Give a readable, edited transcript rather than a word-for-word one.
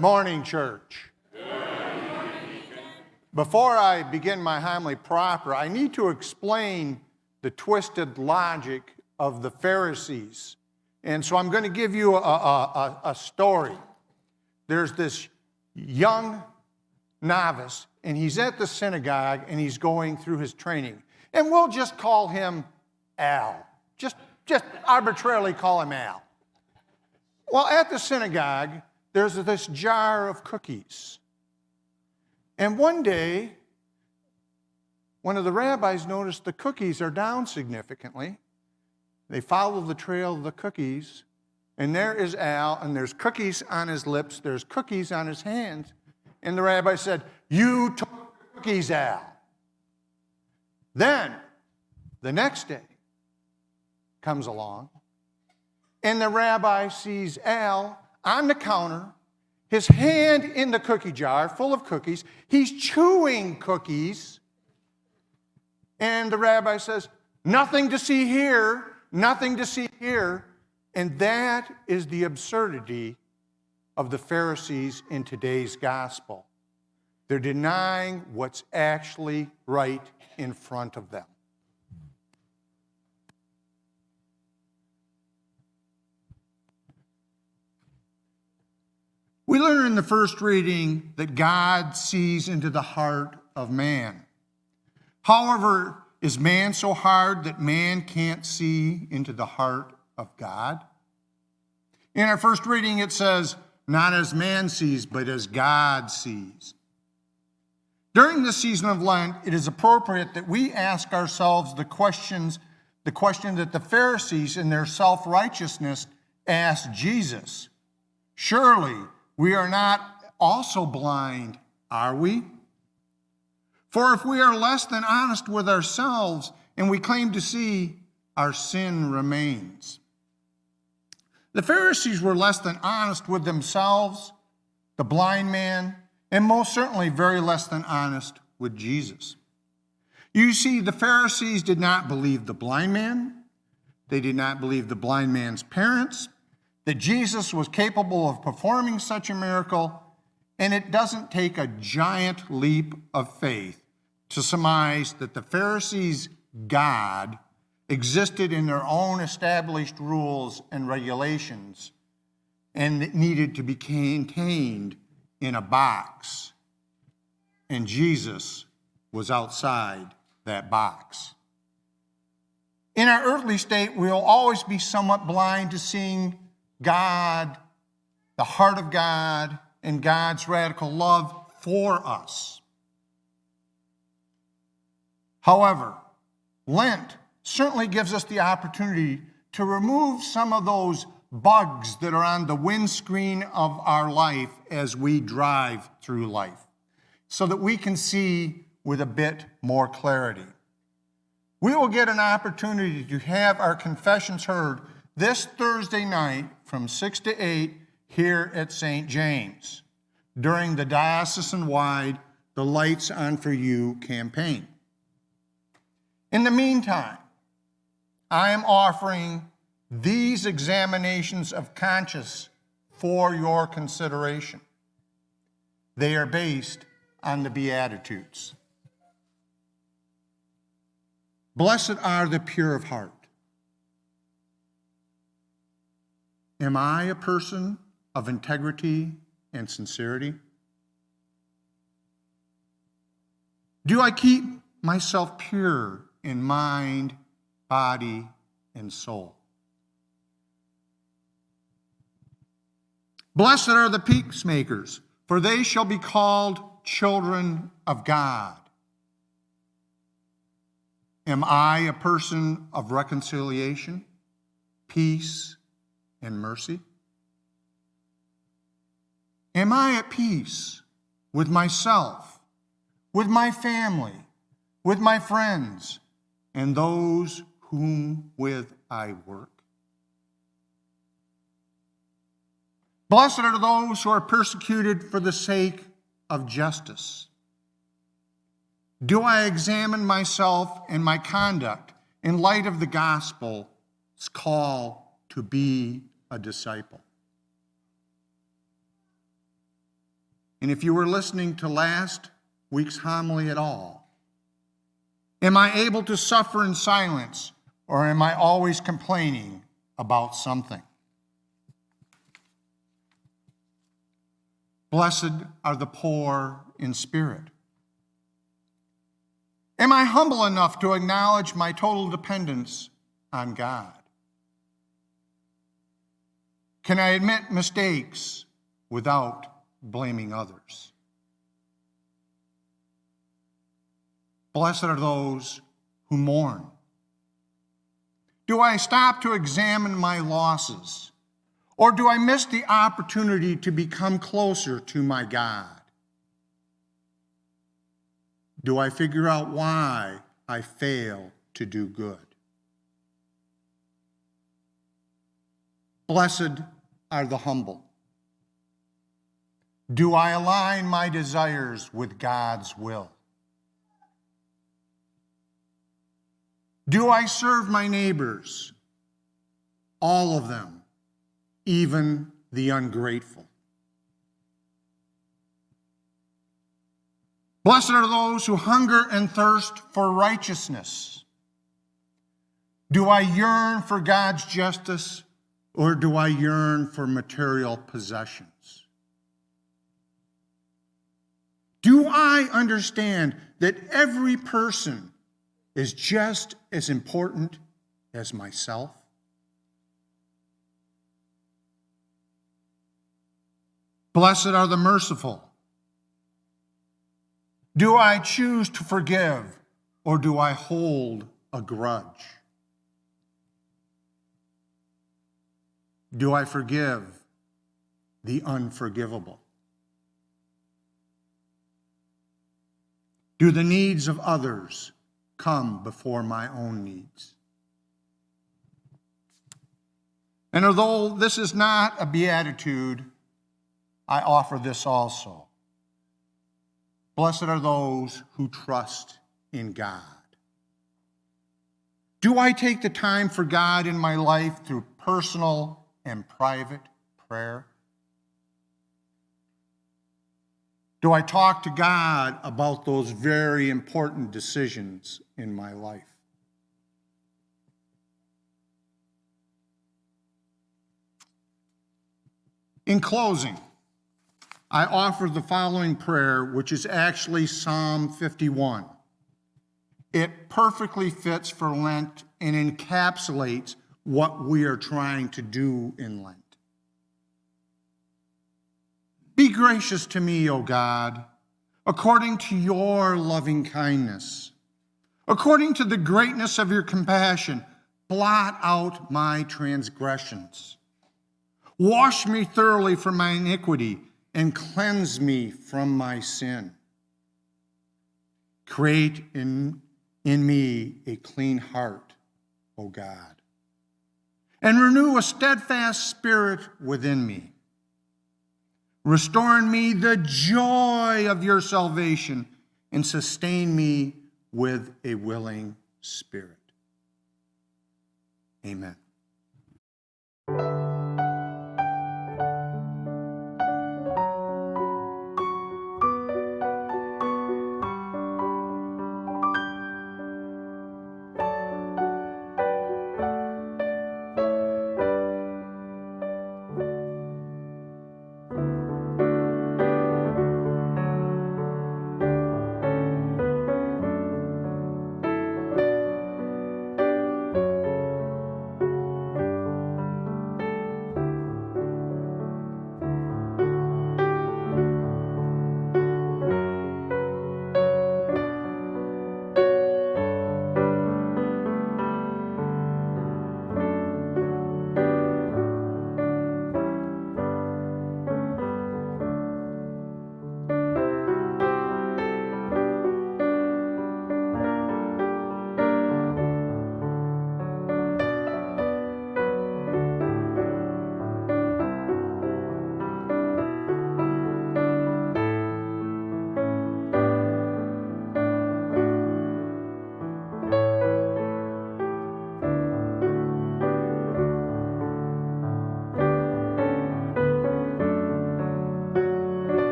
Morning, church. Before I begin my homily proper, I need to explain the twisted logic of the Pharisees. And so I'm going to give you a story. There's this young novice, and he's at the synagogue, and he's going through his training. And we'll just call him Al. Just arbitrarily call him Al. Well, at the synagogue, there's this jar of cookies. And one day, one of the rabbis noticed the cookies are down significantly. They follow the trail of the cookies, and there is Al, and there's cookies on his lips, there's cookies on his hands. And the rabbi said, "You took the cookies, Al." Then, the next day comes along, and the rabbi sees Al on the counter, his hand in the cookie jar full of cookies. He's chewing cookies. And the rabbi says, "Nothing to see here, nothing to see here." And that is the absurdity of the Pharisees in today's gospel. They're denying what's actually right in front of them. We learn in the first reading that God sees into the heart of man. However, is man so hard that man can't see into the heart of God? In our first reading, it says, "Not as man sees, but as God sees." During the season of Lent, it is appropriate that we ask ourselves the question that the Pharisees in their self-righteousness asked Jesus. Surely, we are not also blind, are we? For if we are less than honest with ourselves and we claim to see, our sin remains. The Pharisees were less than honest with themselves, the blind man, and most certainly very less than honest with Jesus. You see, the Pharisees did not believe the blind man. They did not believe the blind man's parents, that Jesus was capable of performing such a miracle, and it doesn't take a giant leap of faith to surmise that the Pharisees' God existed in their own established rules and regulations and it needed to be contained in a box, and Jesus was outside that box. In our earthly state, we'll always be somewhat blind to seeing God, the heart of God, and God's radical love for us. However, Lent certainly gives us the opportunity to remove some of those bugs that are on the windscreen of our life as we drive through life, so that we can see with a bit more clarity. We will get an opportunity to have our confessions heard this Thursday night from 6 to 8 here at St. James during the diocesan-wide The Lights On For You campaign. In the meantime, I am offering these examinations of conscience for your consideration. They are based on the Beatitudes. Blessed are the pure of heart. Am I a person of integrity and sincerity? Do I keep myself pure in mind, body, and soul? Blessed are the peacemakers, for they shall be called children of God. Am I a person of reconciliation, peace, and mercy? Am I at peace with myself, with my family, with my friends, and those whom with I work? Blessed are those who are persecuted for the sake of justice. Do I examine myself and my conduct in light of the gospel's call to be a disciple? And if you were listening to last week's homily at all, am I able to suffer in silence, or am I always complaining about something? Blessed are the poor in spirit. Am I humble enough to acknowledge my total dependence on God? Can I admit mistakes without blaming others? Blessed are those who mourn. Do I stop to examine my losses, or do I miss the opportunity to become closer to my God? Do I figure out why I fail to do good? Blessed are the humble. Do I align my desires with God's will? Do I serve my neighbors, all of them, even the ungrateful? Blessed are those who hunger and thirst for righteousness. Do I yearn for God's justice, or do I yearn for material possessions? Do I understand that every person is just as important as myself? Blessed are the merciful. Do I choose to forgive, or do I hold a grudge? Do I forgive the unforgivable? Do the needs of others come before my own needs? And although this is not a beatitude, I offer this also. Blessed are those who trust in God. Do I take the time for God in my life through personal and private prayer? Do I talk to God about those very important decisions in my life? In closing, I offer the following prayer, which is actually Psalm 51. It perfectly fits for Lent and encapsulates what we are trying to do in Lent. Be gracious to me, O God, according to your loving kindness. According to the greatness of your compassion, blot out my transgressions. Wash me thoroughly from my iniquity and cleanse me from my sin. Create in me a clean heart, O God, and renew a steadfast spirit within me. Restore in me the joy of your salvation and sustain me with a willing spirit. Amen.